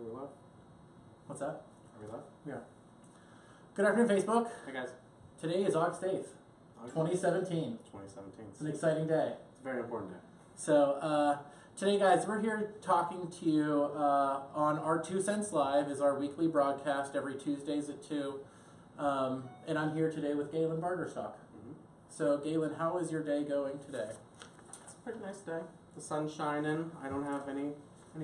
Are we live? What's that? Are we live? We are. Good afternoon, Facebook. Hey guys. Today is August 8th, 2017. 2017. It's an exciting day. It's a very important day. So, today, guys, we're here talking to you on our 2 Cents Live, is our weekly broadcast every Tuesdays at 2. And I'm here today with Galen Bargerstock. So, Galen, how is your day going today? It's a pretty nice day. The sun's shining. I don't have any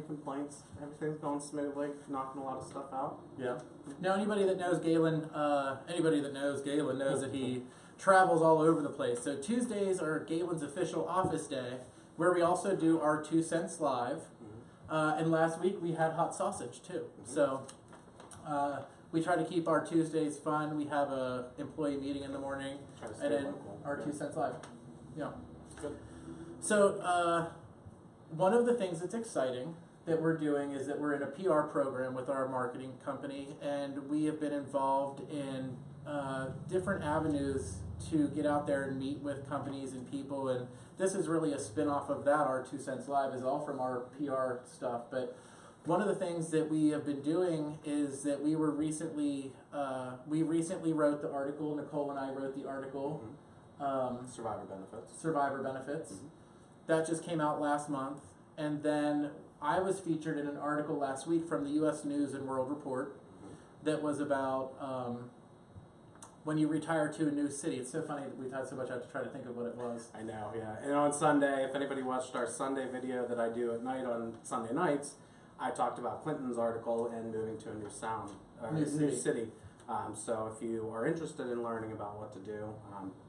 complaints. Everything's going smoothly. Knocking a lot of stuff out. Yeah. Now, anybody that knows Galen knows that he travels all over the place. So Tuesdays are Galen's official office day, where we also do our 2 Cents Live. And last week we had hot sausage too. So we try to keep our Tuesdays fun. We have a employee meeting in the morning, and then our 2 Cents Live. Yeah. Good. So one of the things that's exciting that we're doing is that we're in a PR program with our marketing company, and we have been involved in different avenues to get out there and meet with companies and people, and this is really a spin-off of that. Our 2 Cents Live is all from our PR stuff, but one of the things that we have been doing is that we recently wrote the article. Nicole and I wrote the article. Survivor benefits. That just came out last month, and then I was featured in an article last week from the U.S. News and World Report that was about when you retire to a new city. It's so funny that we've had so much. I have to try to think of what it was. I know, yeah. And on Sunday, if anybody watched our Sunday video that I do at night on Sunday nights, I talked about Clinton's article and moving to a new city. So if you are interested in learning about what to do,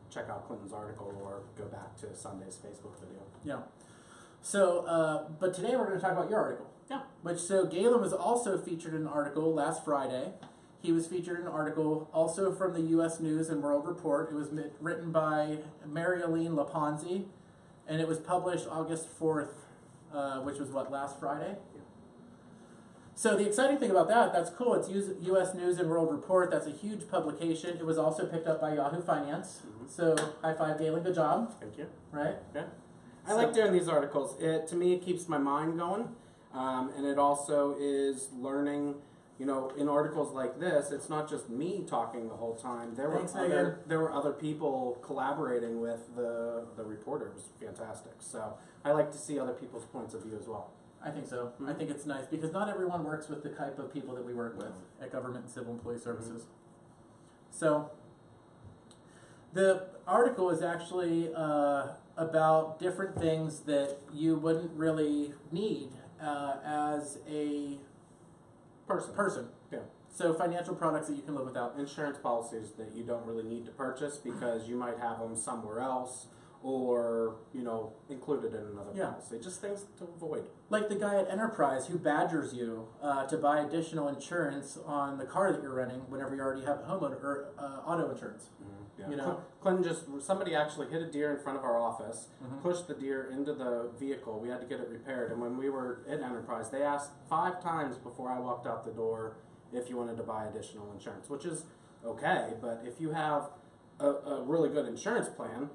check out Clinton's article or go back to Sunday's Facebook video. Yeah. So, but today we're going to talk about your article. Yeah. So Galen was also featured in an article last Friday. He was featured in an article also from the U.S. News and World Report. It was written by Mary-Aline Laponzi, and it was published August 4th, which was what, last Friday? Yeah. So the exciting thing about that's cool. It's U.S. News and World Report. That's a huge publication. It was also picked up by Yahoo Finance. So high five, Galen. Good job. Thank you. Right? Yeah. I like doing these articles. To me, it keeps my mind going, and it also is learning. You know, in articles like this, it's not just me talking the whole time. There were other people collaborating with the reporter. It was fantastic. So I like to see other people's points of view as well. I think so. I think it's nice because not everyone works with the type of people that we work with at Government and Civil Employee Services. So the article is actually about different things that you wouldn't really need as a person. Yeah. So financial products that you can live without. Insurance policies that you don't really need to purchase because you might have them somewhere else or, you know, included in another policy. Just things to avoid. Like the guy at Enterprise who badgers you to buy additional insurance on the car that you're renting whenever you already have homeowner or auto insurance. Yeah. You know, Clinton somebody actually hit a deer in front of our office, pushed the deer into the vehicle. We had to get it repaired. And when we were at Enterprise, they asked 5 times before I walked out the door if you wanted to buy additional insurance, which is okay. But if you have a really good insurance plan,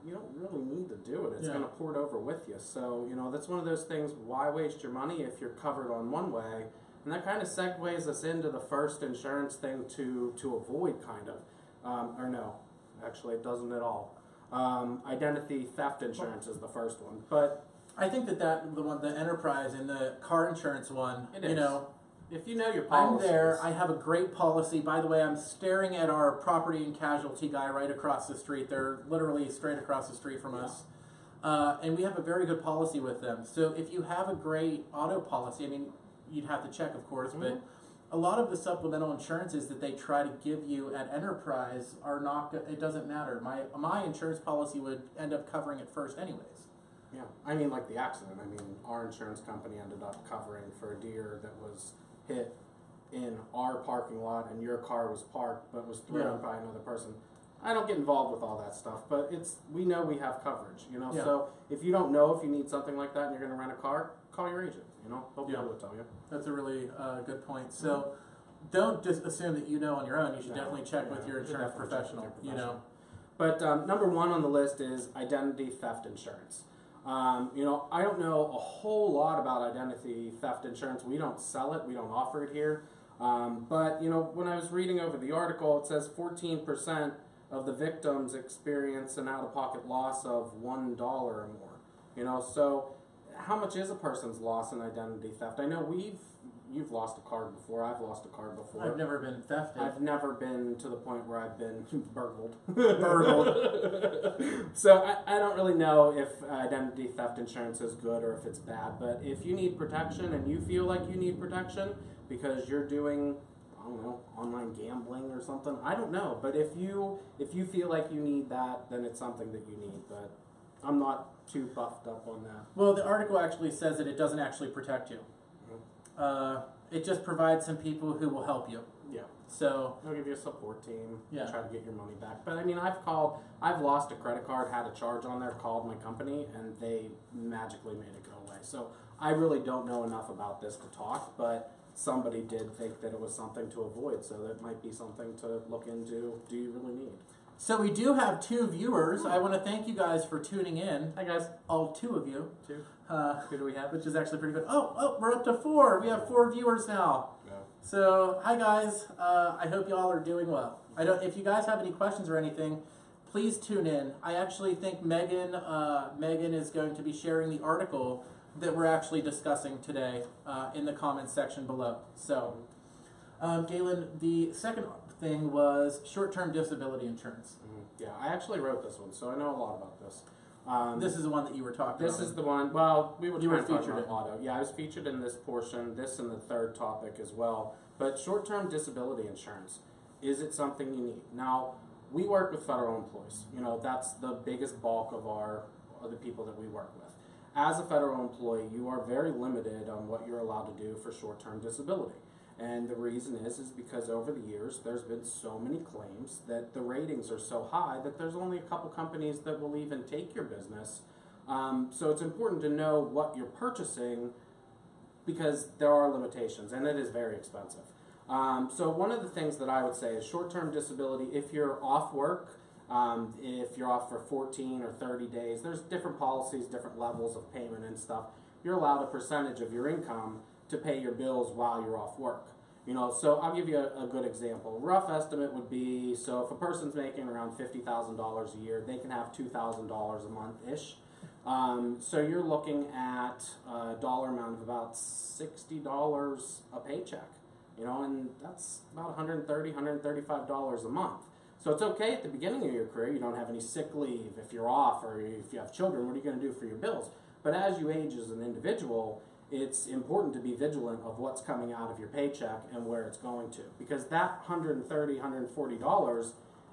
you don't really need to do it. It's going to port over with you. So, you know, that's one of those things. Why waste your money if you're covered on one way? And that kind of segues us into the first insurance thing to avoid, kind of. Or no, actually it doesn't at all. Identity theft insurance is the first one, but I think the Enterprise and the car insurance one, you know, if you know your policies. I'm there. I have a great policy. By the way, I'm staring at our property and casualty guy right across the street. They're literally straight across the street from us, and we have a very good policy with them. So if you have a great auto policy, I mean, you'd have to check, of course, but a lot of the supplemental insurances that they try to give you at Enterprise are not, it doesn't matter. My insurance policy would end up covering it first anyways. Yeah, I mean, like the accident. I mean, our insurance company ended up covering for a deer that was hit in our parking lot and your car was parked but was thrown by another person. I don't get involved with all that stuff, but we know we have coverage, you know. So if you don't know if you need something like that and you're going to rent a car, call your agent. You know, they'll be able to tell you. That's a really good point. So don't just assume that you know on your own. You should definitely check with your insurance professional. You know. But number 1 on the list is identity theft insurance. You know, I don't know a whole lot about identity theft insurance. We don't sell it. We don't offer it here. But, you know, when I was reading over the article, it says 14% of the victims experience an out-of-pocket loss of $1 or more. You know, so how much is a person's loss in identity theft? I know you've lost a card before. I've lost a card before. I've never been thefted. I've never been to the point where I've been burgled. Burgled. So I don't really know if identity theft insurance is good or if it's bad. But if you need protection and you feel like you need protection because you're doing, I don't know, online gambling or something, I don't know. But if you feel like you need that, then it's something that you need. But I'm not too buffed up on that. Well, the article actually says that it doesn't actually protect you. It just provides some people who will help you. Yeah. So they'll give you a support team. Yeah. Try to get your money back. But I mean, I've lost a credit card, had a charge on there, called my company, and they magically made it go away. So I really don't know enough about this to talk, but somebody did think that it was something to avoid. So that might be something to look into. Do you really need? So we do have 2 viewers. I want to thank you guys for tuning in. Hi guys. All 2 of you. 2. Who do we have? Which is actually pretty good. Oh, we're up to 4. We have 4 viewers now. Yeah. So hi guys. I hope you all are doing well. If you guys have any questions or anything, please tune in. I actually think Megan is going to be sharing the article that we're actually discussing today in the comments section below. So, Galen, the second thing was short-term disability insurance. Yeah, I actually wrote this one, so I know a lot about this. This is the one that you were talking about. This is the one, well, we were You were trying to talk featured about auto. Yeah, I was featured in this portion, this and the third topic as well. But short-term disability insurance, is it something you need? Now, we work with federal employees. You know, that's the biggest bulk of the people that we work with. As a federal employee, you are very limited on what you're allowed to do for short-term disability. And the reason is because over the years, there's been so many claims that the ratings are so high that there's only a couple companies that will even take your business. So it's important to know what you're purchasing because there are limitations and it is very expensive. So one of the things that I would say is short-term disability, if you're off work, if you're off for 14 or 30 days, there's different policies, different levels of payment and stuff. You're allowed a percentage of your income to pay your bills while you're off work. You know, so I'll give you a good example. Rough estimate would be, so if a person's making around $50,000 a year, they can have $2,000 a month-ish. So you're looking at a dollar amount of about $60 a paycheck. You know, and that's about $130, $135 a month. So it's okay at the beginning of your career, you don't have any sick leave. If you're off or if you have children, what are you going to do for your bills? But as you age as an individual, it's important to be vigilant of what's coming out of your paycheck and where it's going to. Because that $130, $140,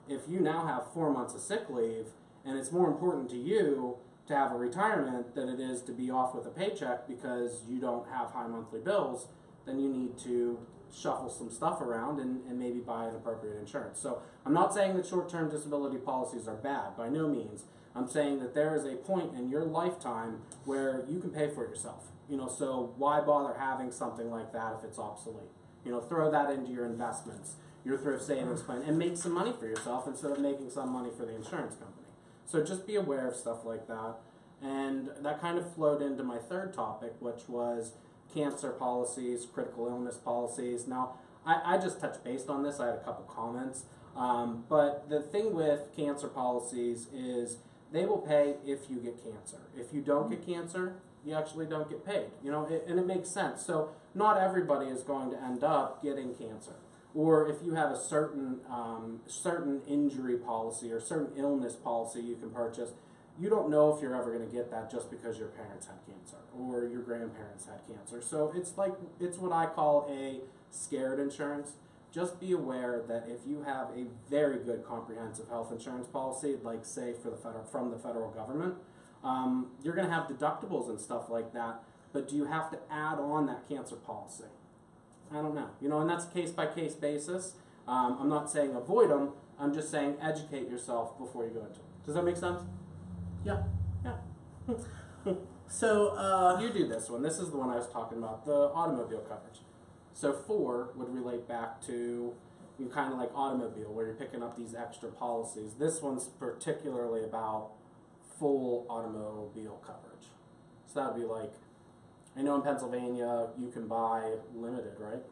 if you now have 4 months of sick leave, and it's more important to you to have a retirement than it is to be off with a paycheck because you don't have high monthly bills, then you need to shuffle some stuff around and maybe buy an appropriate insurance. So I'm not saying that short-term disability policies are bad, by no means. I'm saying that there is a point in your lifetime where you can pay for it yourself. You know, so why bother having something like that if it's obsolete? You know, throw that into your investments, your thrift savings plan, and make some money for yourself instead of making some money for the insurance company. So just be aware of stuff like that. And that kind of flowed into my third topic, which was cancer policies, critical illness policies. Now, I just touched base on this. I had a couple comments. But the thing with cancer policies is they will pay if you get cancer. If you don't get cancer, you actually don't get paid. You know, and it makes sense. So not everybody is going to end up getting cancer. Or if you have a certain injury policy or certain illness policy you can purchase, you don't know if you're ever going to get that just because your parents had cancer or your grandparents had cancer. So it's what I call a scared insurance. Just be aware that if you have a very good comprehensive health insurance policy, like say from the federal government, you're going to have deductibles and stuff like that. But do you have to add on that cancer policy? I don't know. You know, and that's case by case basis. I'm not saying avoid them. I'm just saying educate yourself before you go into it. Does that make sense? Yeah. Yeah. So you do this one. This is the one I was talking about, the automobile coverage. So 4 would relate back to kind of like automobile, where you're picking up these extra policies. This one's particularly about full automobile coverage. So that would be like, I know in Pennsylvania you can buy limited, right?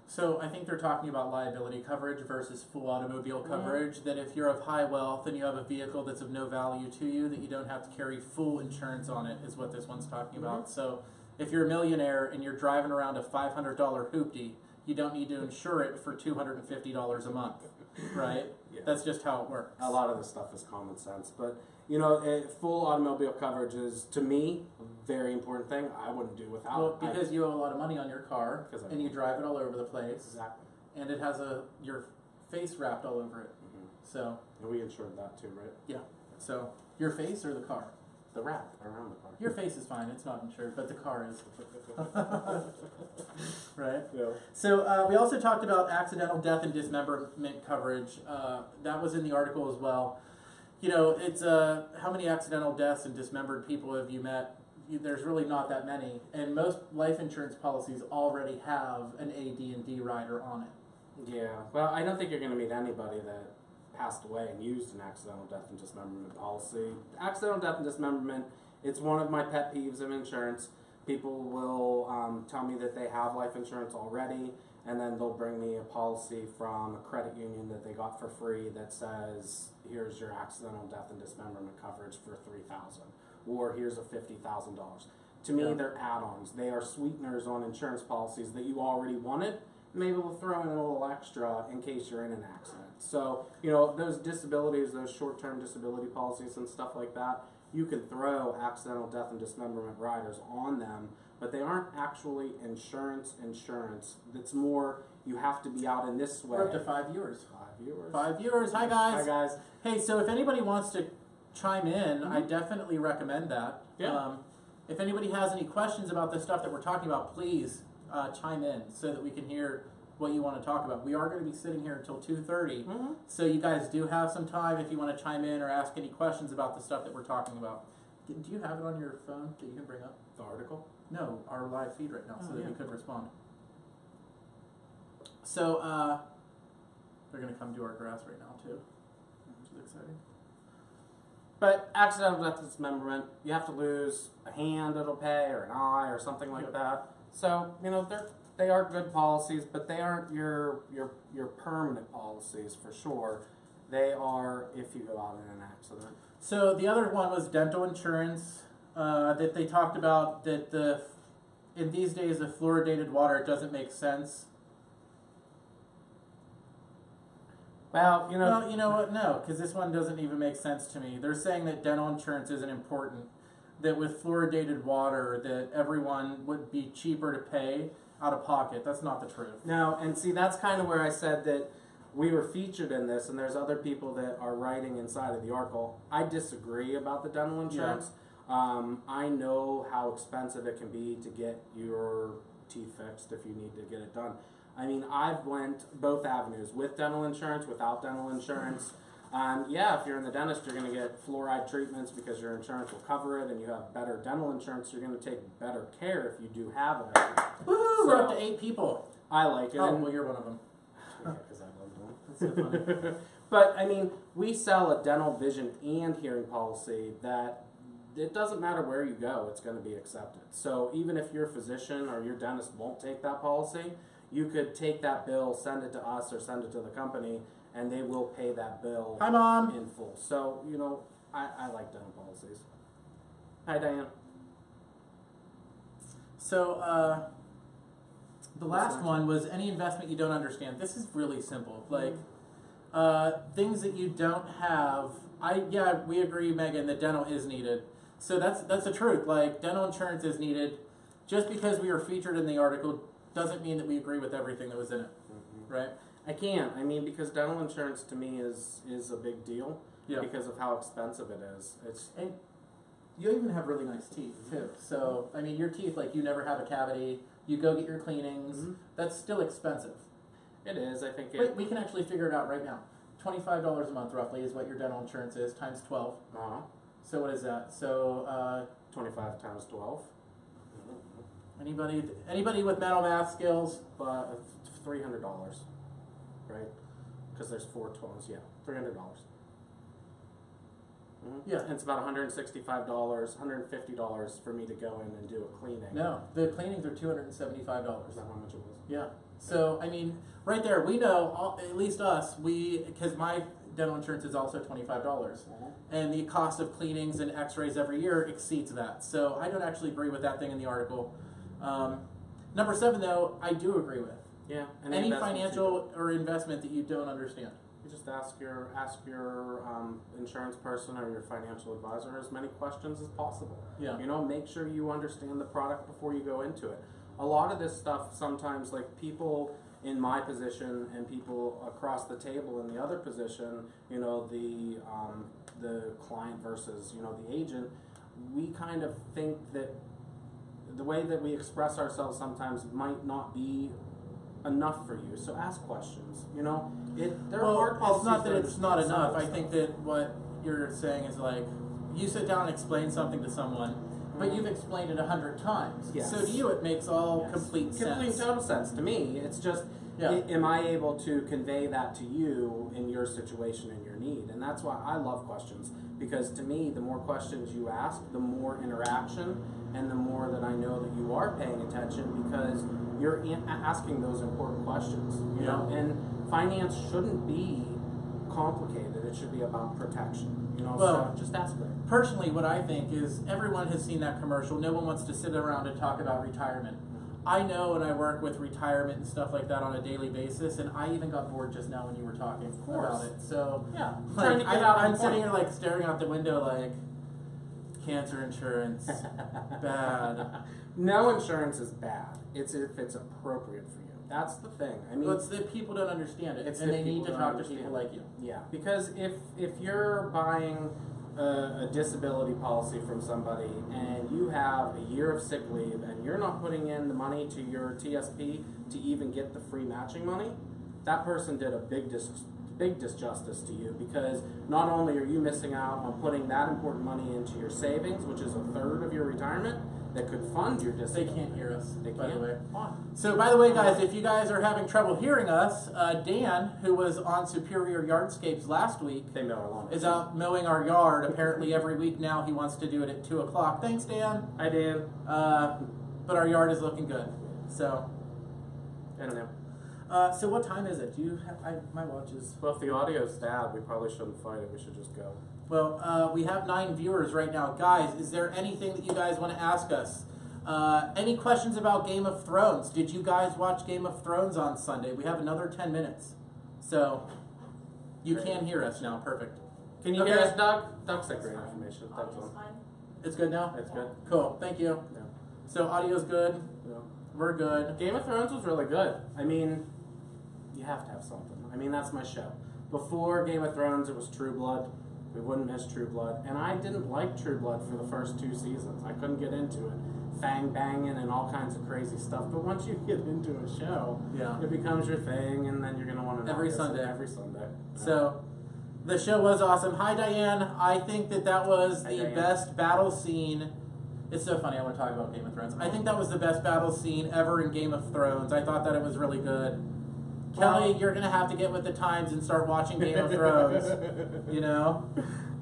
So I think they're talking about liability coverage versus full automobile coverage, that if you're of high wealth and you have a vehicle that's of no value to you, that you don't have to carry full insurance on it, is what this one's talking about. So if you're a millionaire and you're driving around a $500 hoopty, you don't need to insure it for $250 a month, right? Yeah. That's just how it works. A lot of this stuff is common sense, but you know, full automobile coverage is, to me, a very important thing. I wouldn't do without. Well, because you owe a lot of money on your car, and you do. drive it all over the place, Exactly. and it has your face wrapped all over it. So. And we insured that too, right? Yeah. So your face or the car? The wrap around the car. Your face is fine; it's not insured, but the car is. Right. Yeah. So we also talked about accidental death and dismemberment coverage. That was in the article as well. You know, it's how many accidental deaths and dismembered people have you met? There's really not that many, and most life insurance policies already have an AD&D rider on it. Yeah. Well, I don't think you're going to meet anybody that passed away and used an accidental death and dismemberment policy. Accidental death and dismemberment, it's one of my pet peeves of insurance. People will tell me that they have life insurance already, and then they'll bring me a policy from a credit union that they got for free that says, here's your accidental death and dismemberment coverage for $3,000, or here's a $50,000. To me, they're add-ons. They are sweeteners on insurance policies that you already wanted. Maybe we'll throw in a little extra in case you're in an accident. So, you know, those disabilities, those short-term disability policies and stuff like that, you can throw accidental death and dismemberment riders on them, but they aren't actually insurance. That's more, you have to be out in this way. For up to 5 viewers. 5 viewers. 5 viewers. Hi, guys. Hi, guys. Hey, so if anybody wants to chime in, I definitely recommend that. Yeah. If anybody has any questions about the stuff that we're talking about, please chime in so that we can hear what you want to talk about. We are going to be sitting here until 2:30, so you guys do have some time if you want to chime in or ask any questions about the stuff that we're talking about. Do you have it on your phone that you can bring up? The article? No, our live feed right now, so that we could respond. So, they're going to come do our grass right now, too, which is exciting. But accidental death and dismemberment, you have to lose a hand it'll pay, or an eye, or something like that. So, you know, they are good policies, but they aren't your permanent policies for sure. They are if you go out in an accident. So the other one was dental insurance, that they talked about that in these days of fluoridated water, it doesn't make sense. Well, you know. Well, you know what? No, because this one doesn't even make sense to me. They're saying that dental insurance isn't important, that with fluoridated water, that everyone would be cheaper to pay out of pocket. That's not the truth. No, and see, that's kind of where I said that we were featured in this, and there's other people that are writing inside of the article. I disagree about the dental insurance. Yeah. I know how expensive it can be to get your teeth fixed if you need to get it done. I mean, I've went both avenues, with dental insurance, without dental insurance. Yeah, if you're in the dentist, you're going to get fluoride treatments because your insurance will cover it, and you have better dental insurance, you're going to take better care if you do have it. Woohoo! So, we're up to 8 people. I like it. Oh, well, you're one of them. Yeah, because I love them. That's so funny. But, I mean, we sell a dental, vision, and hearing policy that it doesn't matter where you go, it's going to be accepted. So even if your physician or your dentist won't take that policy, you could take that bill, send it to us, or send it to the company, and they will pay that bill. Hi, Mom. In full. So, you know, I like dental policies. Hi, Diane. So, the last one was any investment you don't understand. This is really simple. Like, things that you don't have. Yeah, we agree, Megan, that dental is needed. So that's the truth. Like, dental insurance is needed. Just because we were featured in the article doesn't mean that we agree with everything that was in it, right? I can't. I mean, because dental insurance to me is a big deal because of how expensive it is. And you even have really nice teeth too. So I mean, your teeth, like, you never have a cavity. You go get your cleanings. That's still expensive. It is. I think. Wait, we can actually figure it out right now. $25 a month roughly is what your dental insurance is times 12. So what is that? So 25 times 12. Anybody with mental math skills? But $300, right? Because there's 4 12s. Yeah, $300. Yeah. And it's about $165, $150 for me to go in and do a cleaning. No, the cleanings are $275. Is that how much it was? Yeah. So, I mean, right there, we know, at least us, because my dental insurance is also $25. And the cost of cleanings and x-rays every year exceeds that. So I don't actually agree with that thing in the article. Number 7, though, I do agree with. Yeah. Any financial or investment that you don't understand. You just ask your insurance person or your financial advisor as many questions as possible. Yeah. You know, make sure you understand the product before you go into it. A lot of this stuff sometimes, like people in my position and people across the table in the other position, you know, the client versus, you know, the agent, we kind of think that the way that we express ourselves sometimes might not be enough for you. So ask questions. You know, it's not that it's not enough. I think that what you're saying is like, you sit down and explain something to someone, but you've explained it 100 times. Yes. So to you, it makes all complete sense. Complete total sense to me. It's just, am I able to convey that to you in your situation and your need? And that's why I love questions, because to me, the more questions you ask, the more interaction, and the more that I know that you are paying attention, because you're asking those important questions. You know, and finance shouldn't be complicated. It should be about protection. You know, so just ask it. Personally, what I think is everyone has seen that commercial. No one wants to sit around and talk about retirement. I know, and I work with retirement and stuff like that on a daily basis, and I even got bored just now when you were talking about it. So yeah, like, I'm sitting here like staring out the window like, cancer insurance, bad. No insurance is bad. It's if it's appropriate for you. That's the thing. I mean, it's that people don't understand it, and they need to talk to people like you. Yeah, because if you're buying a disability policy from somebody and you have a year of sick leave and you're not putting in the money to your TSP to even get the free matching money, that person did a big disjustice to you, because not only are you missing out on putting that important money into your savings, which is a third of your retirement, that could fund your disability. They can't hear us, by the way. On. So, by the way, guys, if you guys are having trouble hearing us, Dan, who was on Superior Yardscapes last week, is out mowing our yard. Apparently every week now he wants to do it at 2 o'clock. Thanks, Dan. Hi, Dan. But our yard is looking good. So, I don't know. So what time is it? Do you have, my watch is... Well, if the audio's bad, we probably shouldn't fight it. We should just go. Well, we have 9 viewers right now. Guys, is there anything that you guys want to ask us? Any questions about Game of Thrones? Did you guys watch Game of Thrones on Sunday? We have another 10 minutes. So, you can hear us now. Perfect. Can you hear us, Doug? Doug's got great information. It's good now? It's good. Cool. Thank you. Yeah. So, audio's good. Yeah. We're good. Game of Thrones was really good. I mean, you have to have something. I mean, that's my show. Before Game of Thrones, it was True Blood. We wouldn't miss True Blood. And I didn't like True Blood for the first 2 seasons. I couldn't get into it. Fang banging and all kinds of crazy stuff. But once you get into a show, it becomes your thing, and then you're going to want to every Sunday. Every Sunday. So, the show was awesome. Hi, Diane. I think that was the best battle scene. It's so funny, I want to talk about Game of Thrones. I think that was the best battle scene ever in Game of Thrones. I thought that it was really good. Kelly, you're going to have to get with the times and start watching Game of Thrones. You know?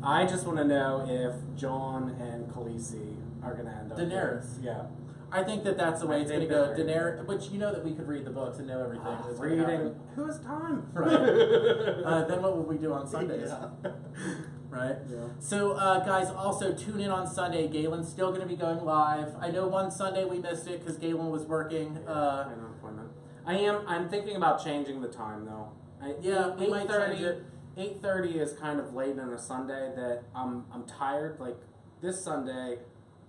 I just want to know if Jon and Khaleesi are going to end up... Daenerys. Yeah. I think that's the way it's going to go. Daenerys, which you know that we could read the books and know everything. Reading. Who has time? Right. Then what will we do on Sundays? Yeah. Right? Yeah. So, guys, also tune in on Sunday. Galen's still going to be going live. I know one Sunday we missed it because Galen was working. I'm thinking about changing the time, though. We might change it. 8:30 is kind of late on a Sunday that I'm tired. Like, this Sunday,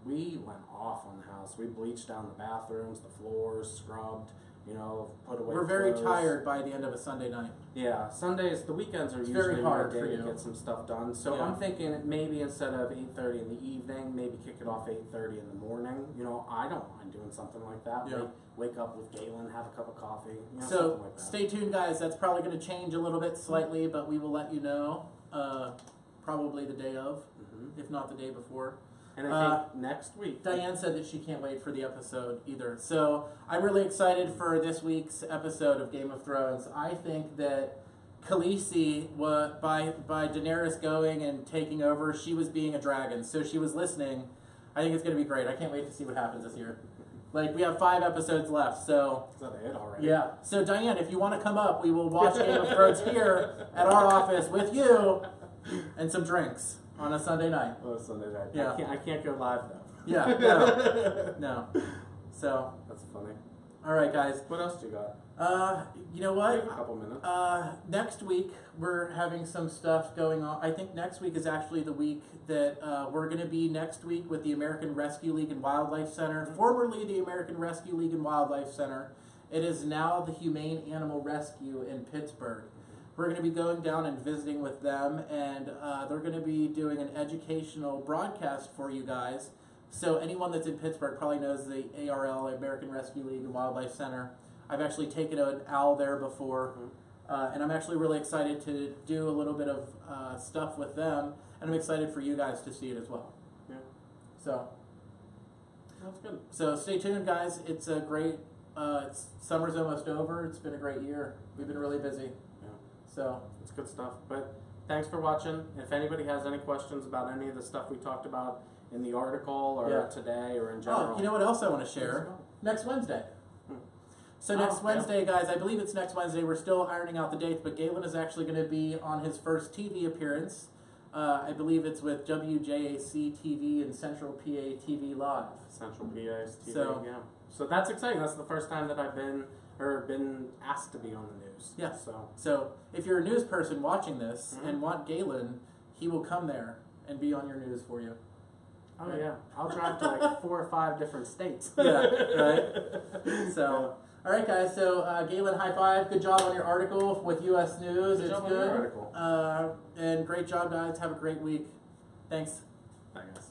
we went off on the house. We bleached down the bathrooms, the floors, scrubbed, you know, put away We're very tired by the end of a Sunday night. Yeah, Sundays, the weekends are usually very hard my day for you to get some stuff done. So I'm thinking maybe instead of 8:30 in the evening, maybe kick it off 8:30 in the morning. You know, I don't mind doing something like that. Yeah. Wake up with Galen, have a cup of coffee. You know, so like that. Stay tuned, guys. That's probably going to change a little bit slightly, but we will let you know probably the day of, if not the day before. And I think next week. Diane said that she can't wait for the episode either. So I'm really excited for this week's episode of Game of Thrones. I think that Khaleesi, by Daenerys going and taking over, she was being a dragon, so she was listening. I think it's going to be great. I can't wait to see what happens this year. Like, we have 5 episodes left, so... Is that it already? Yeah. So, Diane, if you want to come up, we will watch Game of Thrones here at our office with you and some drinks on a Sunday night. Oh, Sunday night. Yeah. I can't go live, though. Yeah, no. No. So... That's funny. All right, guys. What else do you got? You know We what? have a couple minutes. Next week, we're having some stuff going on. I think next week is actually the week that we're going to be next week with the American Rescue League and Wildlife Center, formerly the American Rescue League and Wildlife Center. It is now the Humane Animal Rescue in Pittsburgh. We're going to be going down and visiting with them, and they're going to be doing an educational broadcast for you guys. So anyone that's in Pittsburgh probably knows the ARL, American Rescue League and Wildlife Center. I've actually taken an owl there before, and I'm actually really excited to do a little bit of stuff with them, and I'm excited for you guys to see it as well. Yeah. So That's good. So stay tuned, guys. It's a great. Summer's almost over. It's been a great year. We've been really busy. Yeah. So It's good stuff. But thanks for watching. If anybody has any questions about any of the stuff we talked about in the article or Yeah. today or in general. Oh, you know what else I want to share? Next Wednesday. So next Wednesday, guys, I believe it's next Wednesday. We're still ironing out the dates, but Galen is actually going to be on his first TV appearance. I believe it's with WJAC TV and Central PA TV Live. Central PA's TV, So- yeah. So that's exciting. That's the first time that I've been asked to be on the news. Yeah. So So if you're a news person watching this and want Galen, he will come there and be on your news for you. oh yeah, I'll drive to like 4 or 5 different states. Yeah, right? So, all right, guys. So, Galen, high five. Good job on your article with U.S. News. Good it's job on good. your article. And great job, guys. Have a great week. Thanks. Thanks.